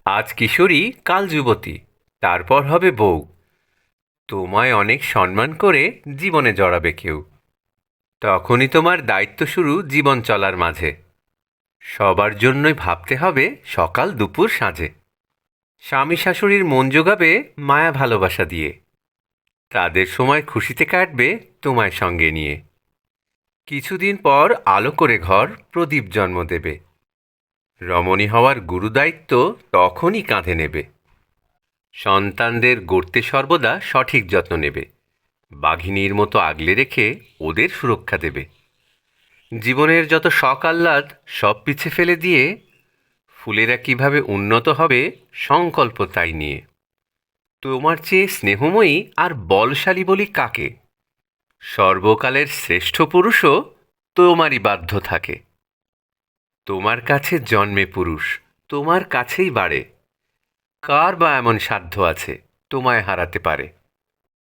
আজ কিশোরী, কাল যুবতী, তারপর হবে বউ। তোমায় অনেক সম্মান করে জীবনে জড়াবে কেউ। তখনই তোমার দায়িত্ব শুরু জীবন চলার মাঝে। সবার জন্যই ভাবতে হবে সকাল দুপুর সাঁঝে। স্বামী শাশুড়ির মন জোগাবে মায়া ভালোবাসা দিয়ে। তাদের সময় খুশিতে কাটবে তোমায় সঙ্গে নিয়ে। কিছুদিন পর আলো করে ঘর প্রদীপ জন্ম দেবে। রমণী হওয়ার গুরুদায়িত্ব তখনই কাঁধে নেবে। সন্তানদের গড়তে সর্বদা সঠিক যত্ন নেবে। বাঘিনীর মতো আগলে রেখে ওদের সুরক্ষা দেবে। জীবনের যত শখ আহ্লাদ সব পিছে ফেলে দিয়ে ফুলেরা কিভাবে উন্নত হবে সংকল্প তাই নিয়ে। তোমার চেয়ে স্নেহময়ী আর বলশালী বলি কাকে? সর্বকালের শ্রেষ্ঠ পুরুষও তোমারই বাধ্য থাকে। তোমার কাছে জন্মে পুরুষ, তোমার কাছেই বাড়ে। কার বা এমন সাধ্য আছে তোমায় হারাতে পারে?